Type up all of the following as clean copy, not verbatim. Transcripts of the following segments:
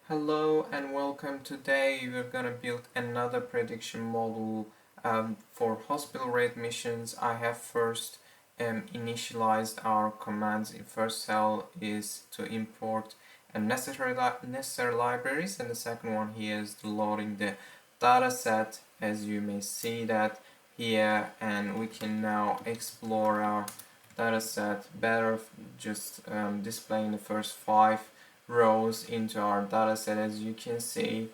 Hello and welcome. Today we're gonna build another prediction model for hospital readmissions. I have first initialized our commands. In first cell is to import necessary libraries, and the second one here is loading the dataset, as you may see that here, and we can now explore our dataset better, just displaying the first 5 rows into our dataset. As you can see,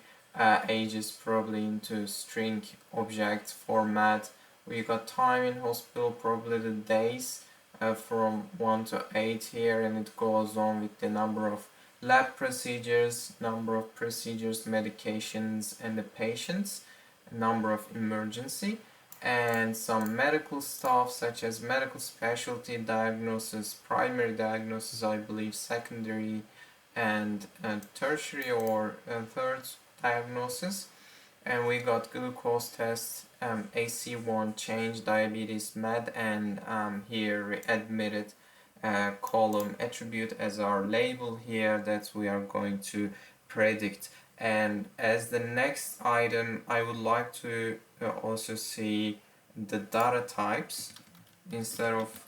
ages probably into string object format. We got time in hospital, probably the days from 1 to 8 here, and it goes on with the number of lab procedures, number of procedures, medications, and the patients, number of emergency, and some medical stuff such as medical specialty, diagnosis, primary diagnosis, I believe secondary and tertiary or third diagnosis. And we got glucose test, AC1 change, diabetes med, and here admitted column attribute as our label here that we are going to predict. And as the next item, I would like to also see the data types. Instead of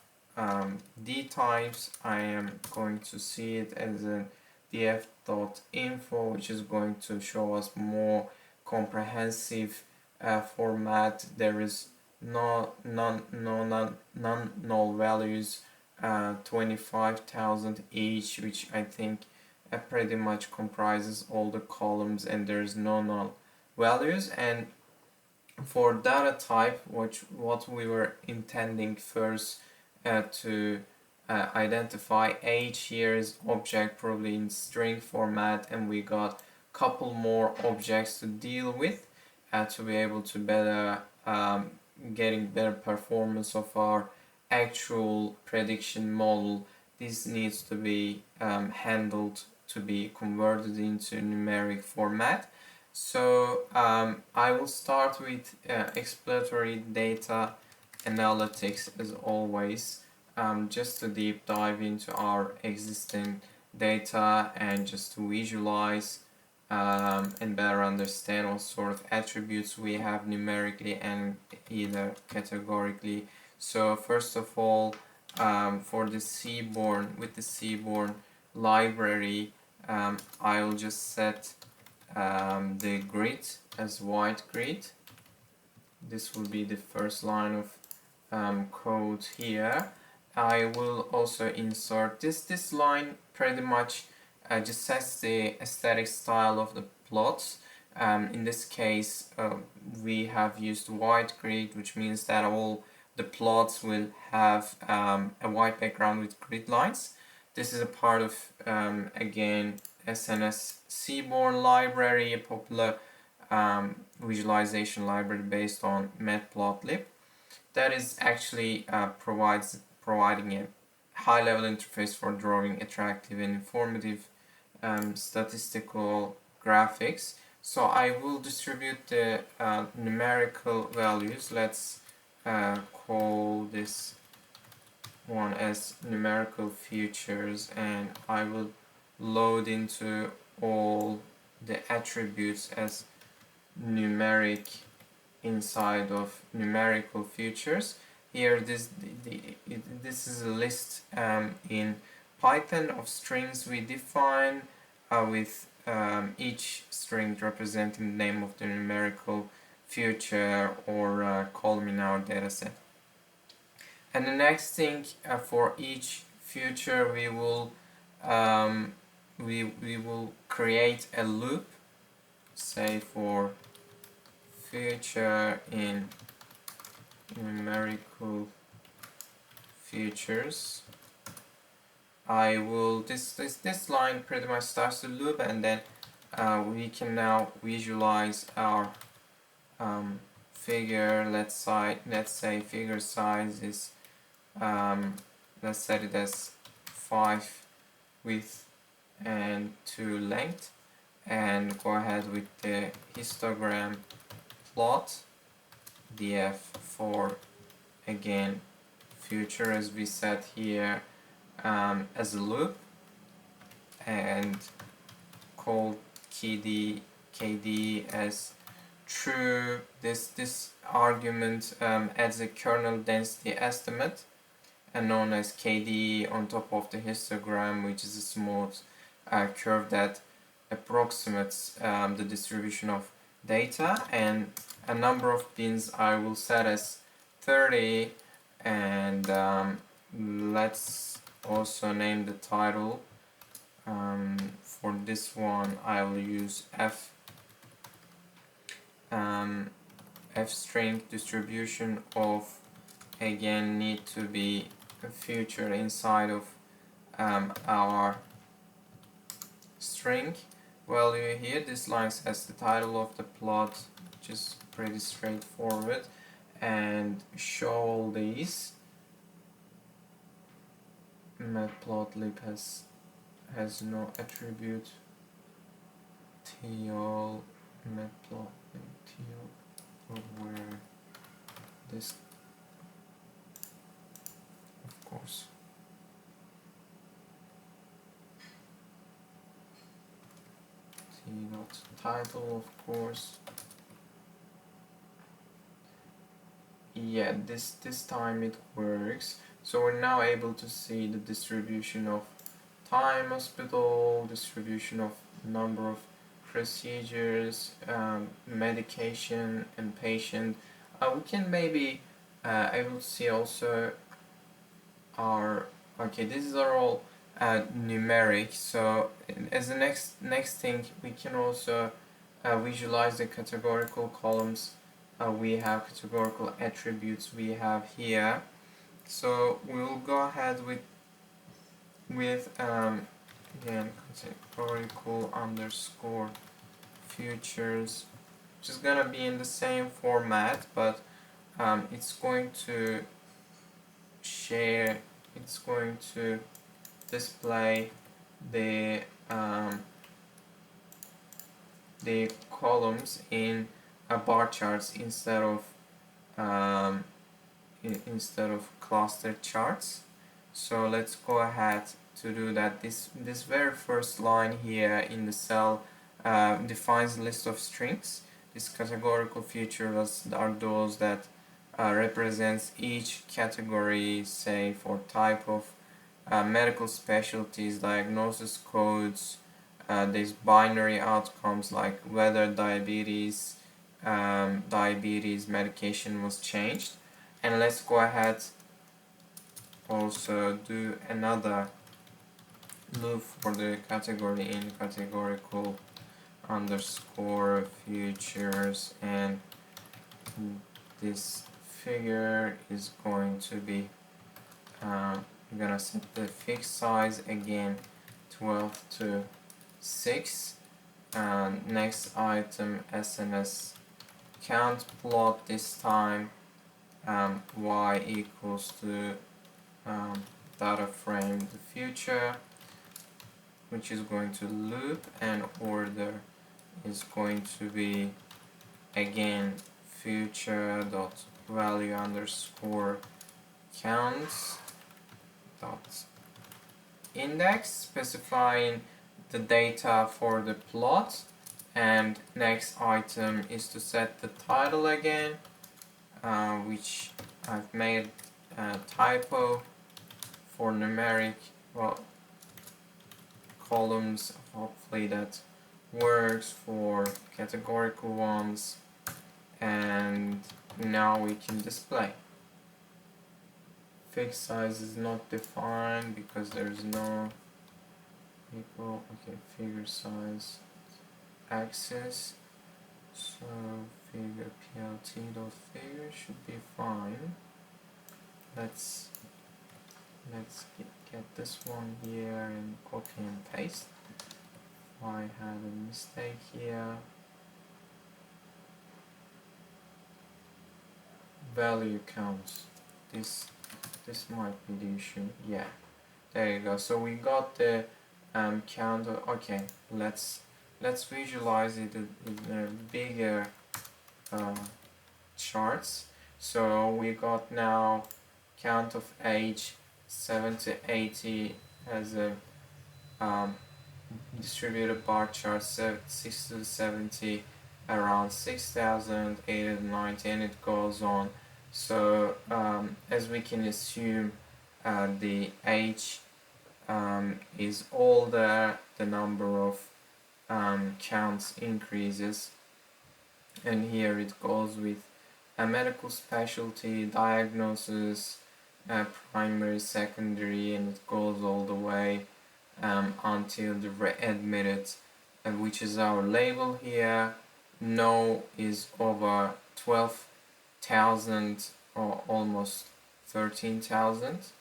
D types, I am going to see it as a df.info, which is going to show us more comprehensive format. There is null values, 25,000 each, which I think pretty much comprises all the columns, and there's no null values. And for data type, what we were intending first to identify age here is object, probably in string format, and we got couple more objects to deal with to be able to better getting better performance of our actual prediction model. This needs to be handled to be converted into numeric format. So I will start with exploratory data analytics as always, just to deep dive into our existing data and just to visualize and better understand what sort of attributes we have numerically and either categorically. So first of all, for the Seaborn, with the Seaborn library, I will just set the grid as white grid. This will be the first line of code here. I will also insert this line pretty much just sets the aesthetic style of the plots. In this case, we have used white grid, which means that all the plots will have a white background with grid lines. This is a part of, again, SNS Seaborn library, a popular visualization library based on Matplotlib. That is actually providing a high-level interface for drawing attractive and informative statistical graphics. So I will distribute the numerical values. Let's call this one as numerical features, and I will load into all the attributes as numeric inside of numerical features. Here this is a list in Python of strings we define with each string representing the name of the numerical feature or column in our dataset. And the next thing, for each feature we will create a loop, say for feature in numerical features. I will this line pretty much starts the loop, and then we can now visualize our figure. Let's say figure size is let's set it as 5 width and 2 length, and go ahead with the histogram plot df for, again, future as we set here as a loop, and call KD as true. This argument adds a kernel density estimate and known as KD on top of the histogram, which is a smooth curve that approximates the distribution of data, and a number of bins I will set as 30, and let's also name the title. For this one I will use F string distribution of, again, need to be a feature inside of our string value here. This line says the title of the plot, which is pretty straightforward, and show all these. Matplotlib has no attribute. TL matplotlib TL, where this, of course. T title, of course. Yeah, this time it works. So we're now able to see the distribution of time hospital, distribution of number of procedures, medication and patient. We can maybe able to see also our, okay, these are all numeric. So as the next thing, we can also visualize the categorical columns. We have categorical attributes we have here. So we'll go ahead with again categorical underscore futures, which is gonna be in the same format, but it's going to share, it's going to display the columns in bar charts instead of cluster charts. So let's go ahead to do that. This very first line here in the cell defines a list of strings. These categorical features are those that represents each category, say for type of medical specialties, diagnosis codes, there's binary outcomes like whether diabetes medication was changed. And let's go ahead also do another loop for the category in categorical underscore futures, and this figure is going to be I'm gonna set the fixed size again 12 to 6, and next item SNS count plot, this time y equals to data frame the future, which is going to loop, and order is going to be again future dot value underscore counts dot index, specifying the data for the plot. And next item is to set the title again, which I've made a typo for numeric columns. Hopefully that works for categorical ones, and now we can display. Fixed size is not defined because there's no equal, okay, figure size axis, so figure plt dot figure should be fine. Let's get this one here and copy and paste. I had a mistake here. Value counts. This might be the issue. Yeah, there you go. So we got the count. Okay, let's visualize it in a bigger charts. So we got now count of age 7 to 80 as a distributed bar chart 6 to 70 around 6,890, and it goes on. So as we can assume, the age is older, the number of counts increases, and here it goes with a medical specialty, diagnosis, primary, secondary, and it goes all the way until the readmitted, which is our label here. No is over 12,000 or almost 13,000,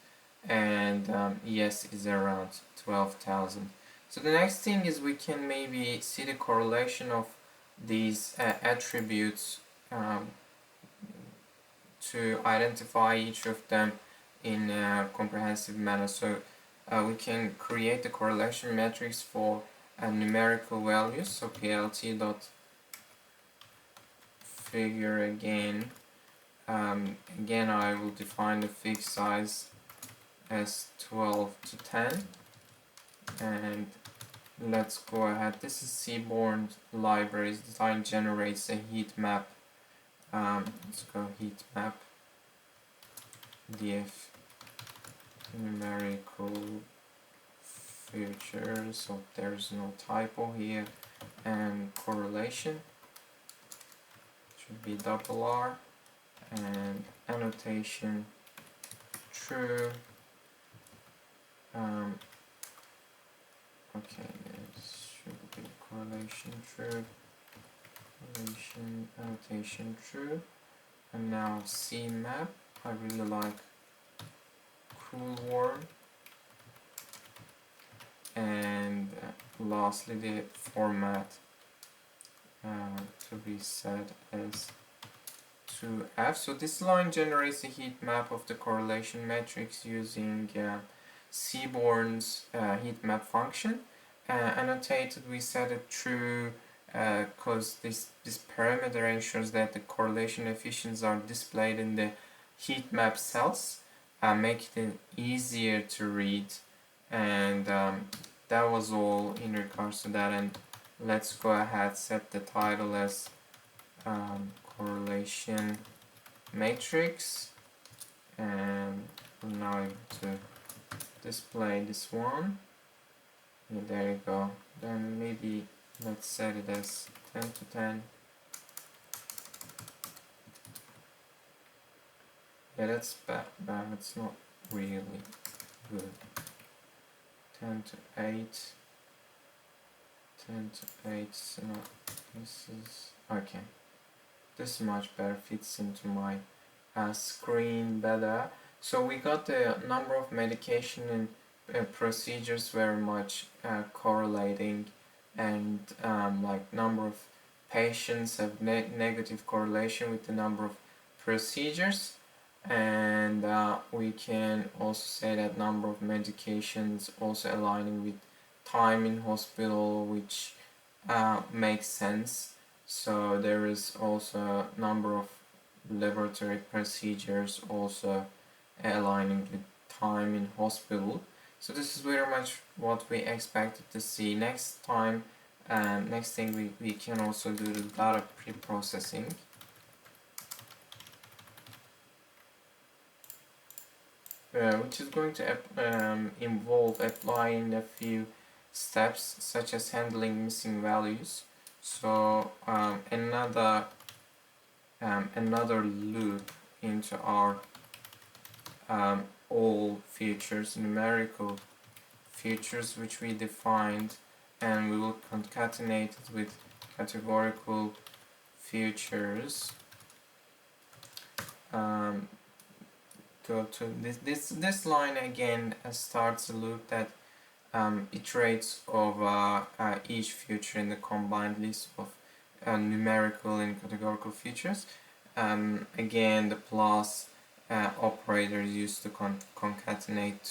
and yes is around 12,000. So the next thing is we can maybe see the correlation of these attributes to identify each of them in a comprehensive manner. So we can create the correlation matrix for numerical values. So plt dot figure again. Again, I will define the fixed size as 12 to 10, and let's go ahead. This is Seaborn libraries. Design generates a heat map. Let's go heat map df numerical features, so there's no typo here, and correlation should be $R, and annotation true. Okay, this should be correlation true, correlation annotation true, and now CMap. I really like cool worm, and lastly the format to be set as 2F. So this line generates a heat map of the correlation matrix using Seaborn's heat map function. Annotated, we set it true because this parameter ensures that the correlation efficiencies are displayed in the heat map cells, make it easier to read, and that was all in regards to that. And let's go ahead, set the title as correlation matrix, and we're now able to display this one. Yeah, there you go. Then maybe let's set it as 10 to 10. Yeah, that's bad. It's not really good. 10 to 8. 10 to 8. So this is okay. This is much better. Fits into my screen better. So we got the number of medication and procedures very much correlating, and like number of patients have negative correlation with the number of procedures. And we can also say that number of medications also aligning with time in hospital, which makes sense. So there is also a number of laboratory procedures also aligning with time in hospital. So this is very much what we expected to see. Next time, next thing we can also do the data preprocessing. Which is going to involve applying a few steps such as handling missing values. So another loop into our all features, numerical features which we defined, and we will concatenate it with categorical features. This line again starts a loop that iterates over each feature in the combined list of numerical and categorical features. Again, the plus operator is used to concatenate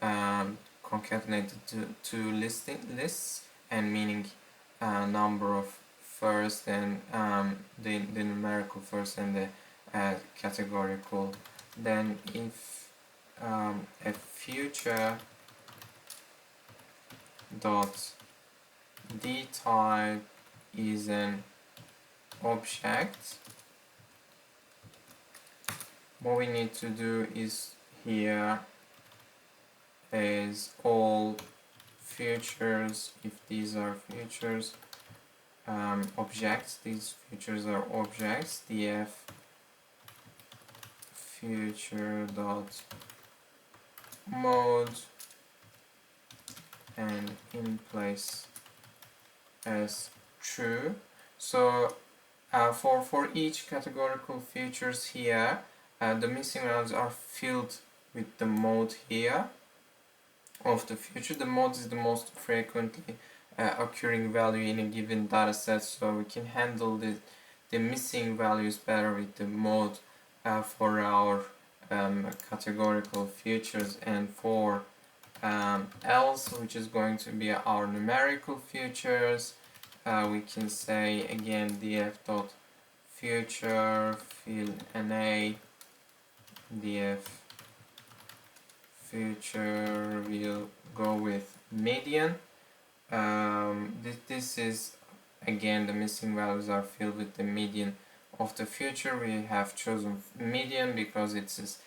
the two lists, and meaning number of first and the numerical first and the categorical. Then if a future dot D type is an object. What we need to do is here is all features, if these are features, objects, these features are objects, df feature dot mode and in place as true. So for each categorical features here, the missing values are filled with the mode here of the feature. The mode is the most frequently occurring value in a given data set, so we can handle the missing values better with the mode for our categorical features. And for else, which is going to be our numerical features, we can say again df dot future fill na df future will go with median. This is again the missing values are filled with the median of the future. We have chosen median because it's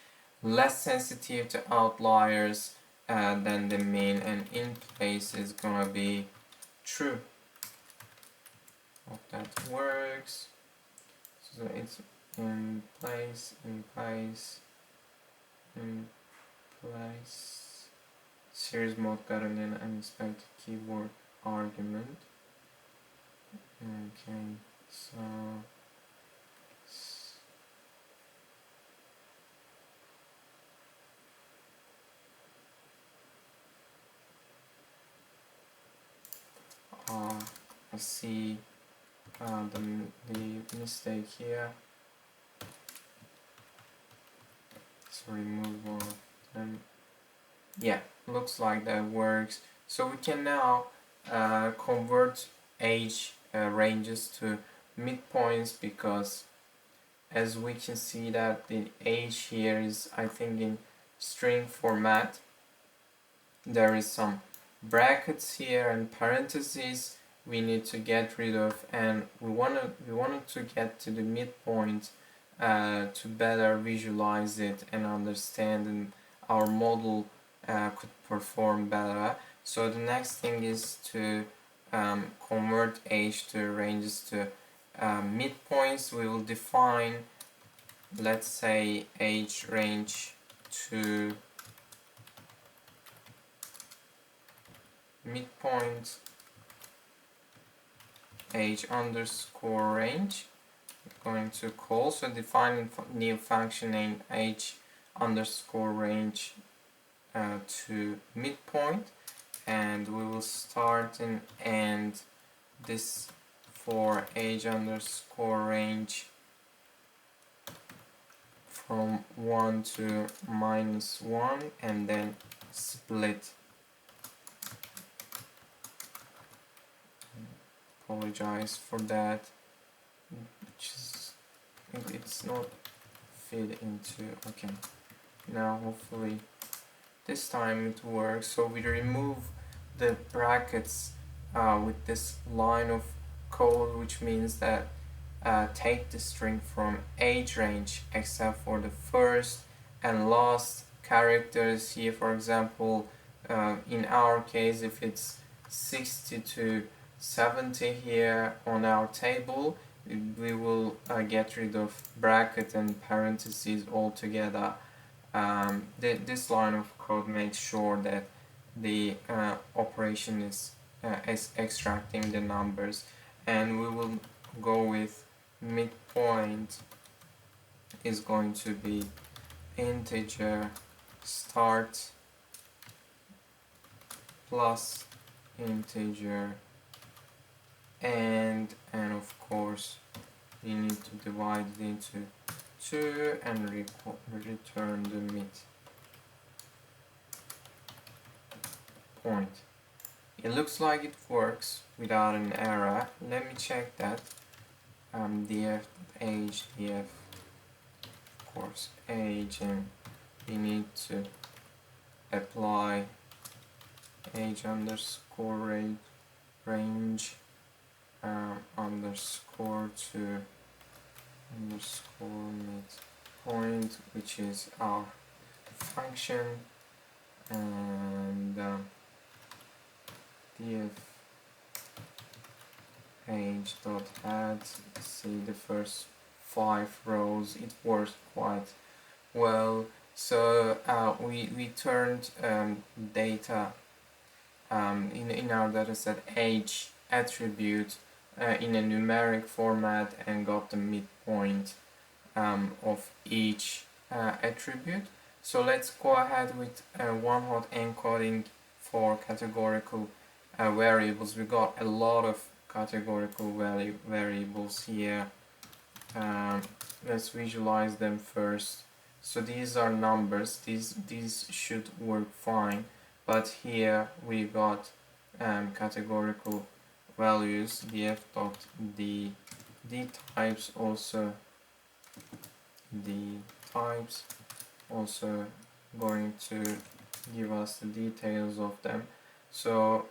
less sensitive to outliers than the mean, and in place is gonna be true. Hope that works. So it's in place, in place, in place. Series mode got an unexpected keyword argument. Okay, so I see the mistake here. So remove one of them. Yeah, looks like that works. So we can now convert age ranges to midpoints, because as we can see that the age here is, I think, in string format. There is some brackets here and parentheses we need to get rid of, and we wanted to get to the midpoint to better visualize it and understand, and our model could perform better. So the next thing is to convert age to ranges to midpoints. We will define, let's say, age range to midpoint age underscore range. We're going to call, so define new function named age underscore range to midpoint, and we will start and end this for age underscore range from 1 to -1, and then split. Apologize for that, just it's not fit into. Okay, now hopefully this time it works. So we remove the brackets with this line of code, which means that take the string from age range except for the first and last characters. Here, for example, in our case, if it's 60 to 70 here on our table, we will get rid of bracket and parentheses altogether. This line of code makes sure that the operation is extracting the numbers, and we will go with midpoint is going to be integer start plus integer and of course you need to divide it into 2 and return the midpoint. It looks like it works without an error. Let me check that. Df age, df of course age, and we need to apply age underscore range underscore to underscore midpoint, which is our function, and df page.add. See the first 5 rows, it worked quite well. So we turned data in our dataset age attribute in a numeric format and got the midpoint of each attribute. So let's go ahead with one-hot encoding for categorical variables. We got a lot of categorical variables here. Let's visualize them first. So these are numbers, these should work fine, but here we got categorical values, df.d types, also the types also going to give us the details of them. So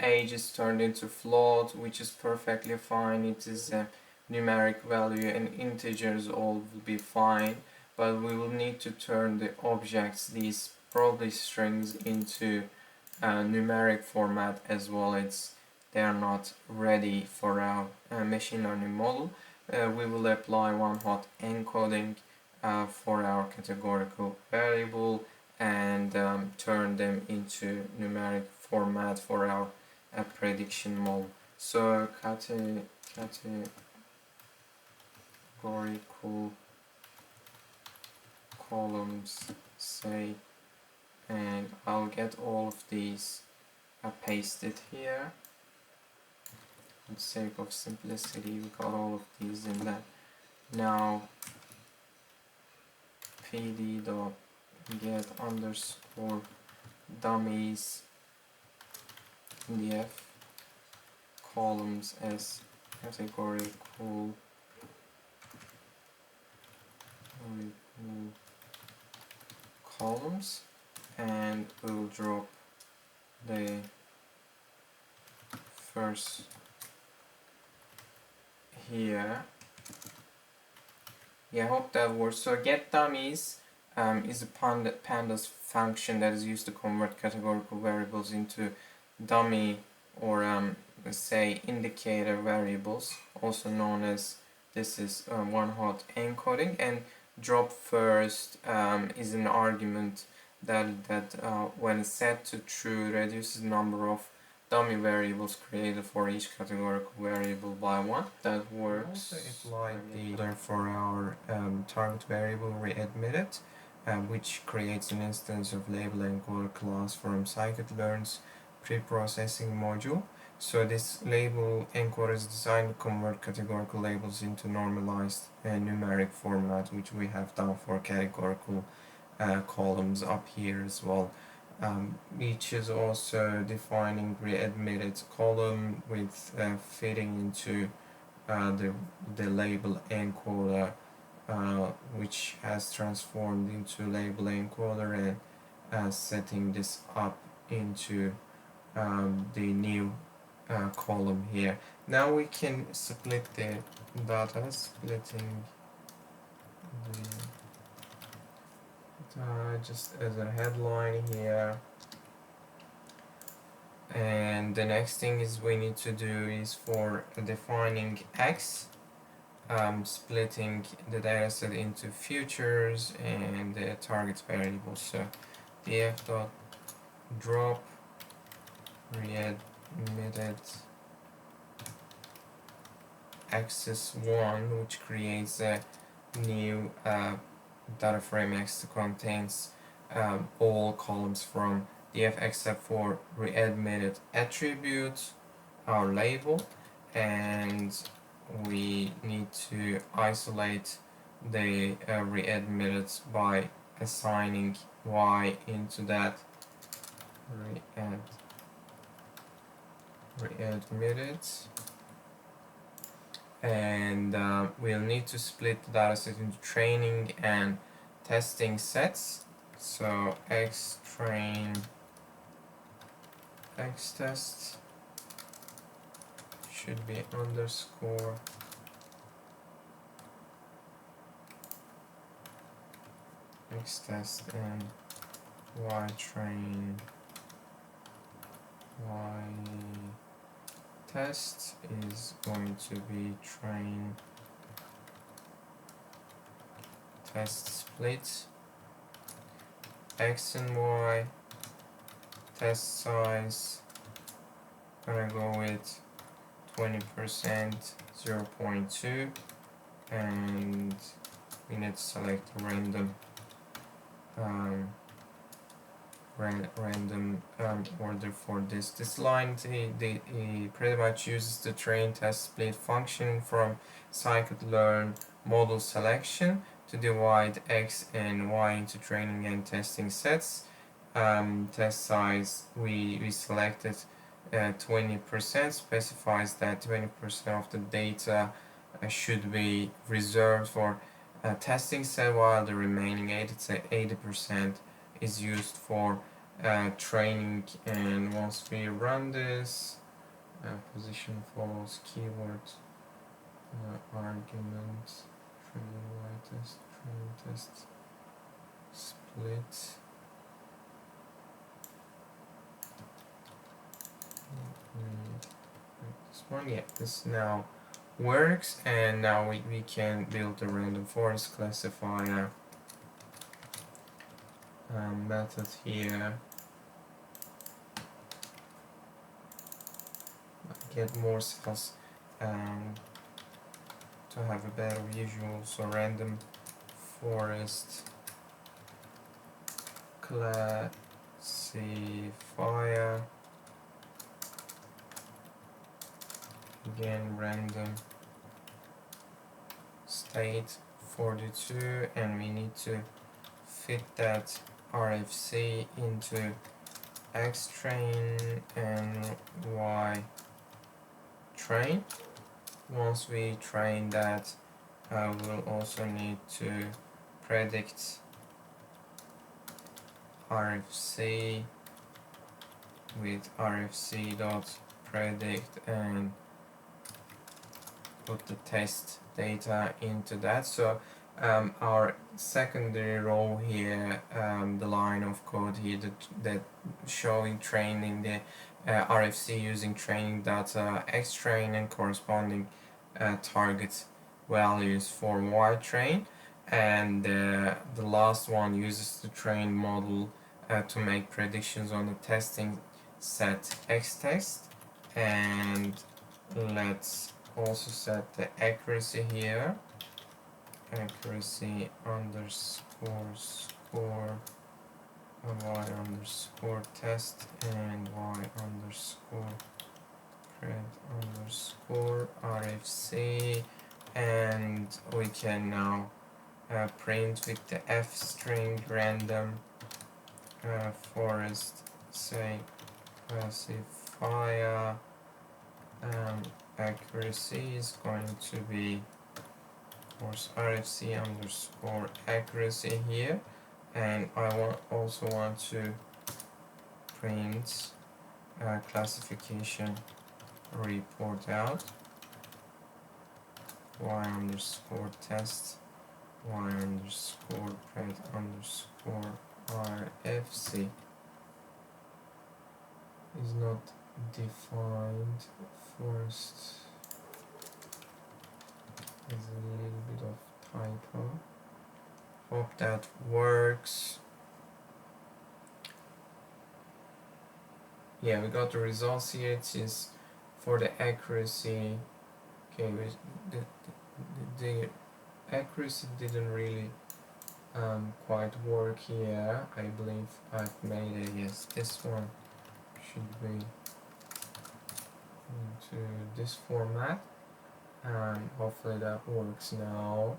age is turned into float, which is perfectly fine. It is a numeric value, and integers all will be fine, but we will need to turn the objects, these probably strings, into numeric format as well. They are not ready for our machine learning model. We will apply one-hot encoding for our categorical variable and turn them into numeric format for our prediction model. So categorical columns, say, and I'll get all of these pasted here. For the sake of simplicity, we got all of these in there. Now pd.get underscore dummies df columns as categorical columns, and we'll drop the first here. Yeah, I hope that works. So get dummies is a pandas function that is used to convert categorical variables into dummy or let's say indicator variables, also known as, this is one-hot encoding, and drop first is an argument that when set to true reduces the number of dummy variables created for each categorical variable by 1. That works. Also apply the for our target variable readmitted, which creates an instance of label encoder class from scikit-learn's preprocessing module. So this label encoder is designed to convert categorical labels into normalized numeric format, which we have done for categorical columns up here as well. Each is also defining readmitted column with fitting into the label encoder, which has transformed into label encoder, and setting this up into the new column here. Now we can split the data, splitting the just as a headline here. And the next thing is we need to do is for defining x, splitting the dataset into futures and the target variable. So df.drop readmitted axis 1, which creates a new data frame x contains all columns from df except for readmitted attribute, our label, and we need to isolate the readmitted by assigning y into that readmitted, and we'll need to split the dataset into training and testing sets. So xtrain, xtest, should be underscore x test and y train y test is going to be train test split x and y test size. Gonna go with 20%, 0.2, and we need to select a random order for this. This line it pretty much uses the train test split function from scikit-learn model selection to divide x and y into training and testing sets. Test size we selected 20%, specifies that 20% of the data should be reserved for testing set, while the remaining 80% is used for training. And once we run this, position follows keyword argument, train y test, train test split. This one, yeah, this now works, and now we can build a random forest classifier method here. Get more cells to have a better visual. So random forest classifier, again random state 42, and we need to fit that RFC into X train and Y train. Once we train that, we'll also need to predict RFC with RFC.predict and put the test data into that. So our secondary row here, the line of code here that showing training the RFC using training data X train and corresponding target values for Y train, and the last one uses the train model to make predictions on the testing set X test. And let's also set the accuracy here, accuracy underscore score y underscore test and y underscore pred underscore RFC, and we can now print with the f string random forest say classifier. Accuracy is going to be, of course, RFC underscore accuracy here, and I also want to print classification report out y underscore test y underscore pred underscore RFC is not defined. Forest is a little bit of typo. Hope that works. Yeah, we got the results here. It is for the accuracy. Okay, the accuracy didn't really quite work here. I believe I've made it. Yes, this one should be into this format, and hopefully that works now,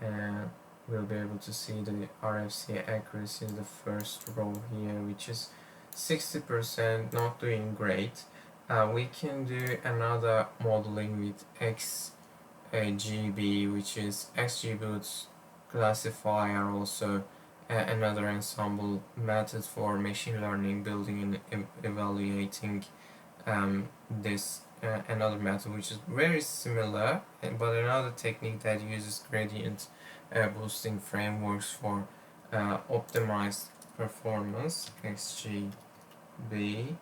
and we'll be able to see the RFC accuracy in the first row here, which is 60%, not doing great. We can do another modeling with XGB, which is XGBoost classifier, also another ensemble method for machine learning, building and evaluating this another method which is very similar, but another technique that uses gradient boosting frameworks for optimized performance, XGB.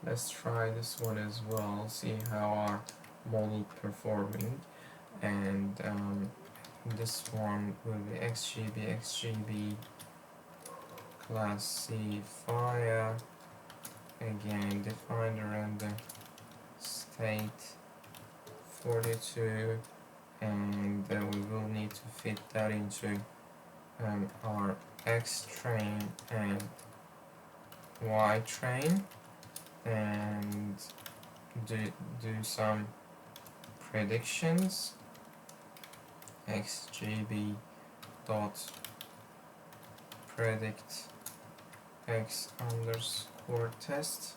Let's try this one as well, see how our model performing. And this one will be XGB classifier. Again, define the random state 42, and we will need to fit that into our X train and Y train, and do some predictions. XGB dot predict X underscore test,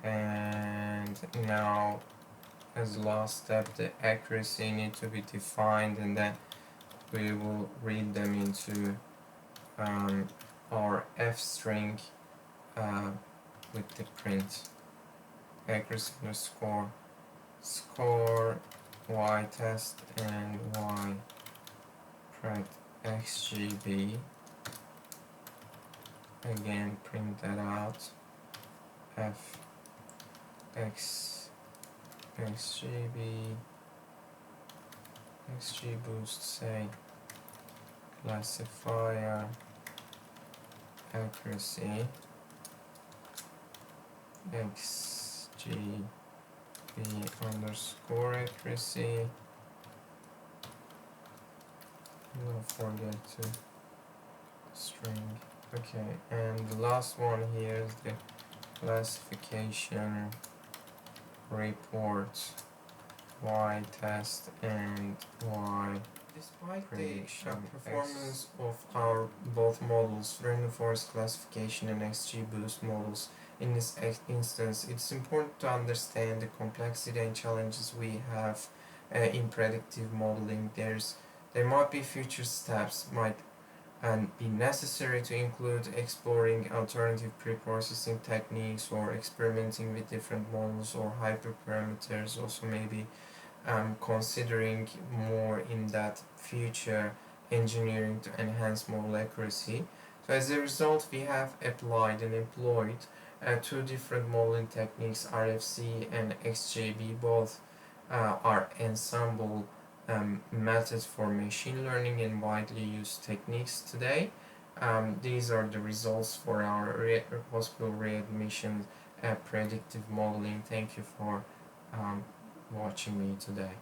and now as the last step the accuracy need to be defined, and then we will read them into our F string with the print accuracy underscore score Y test and Y pred XGB. Again, print that out. F X XGB XGBoost, say classifier accuracy XGB underscore accuracy. Don't forget to string. Okay, and the last one here is the classification report Y test and Y. Despite the performance of our both models, Random Forest classification and XGBoost models, in this instance, it's important to understand the complexity and challenges we have in predictive modeling. There might be future steps might be necessary to include exploring alternative preprocessing techniques or experimenting with different models or hyperparameters. Also, maybe considering more in that future engineering to enhance model accuracy. So as a result, we have applied and employed two different modeling techniques, RFC and XGB. Both are ensemble methods for machine learning and widely used techniques today. These are the results for our possible readmission predictive modeling. Thank you for watching me today.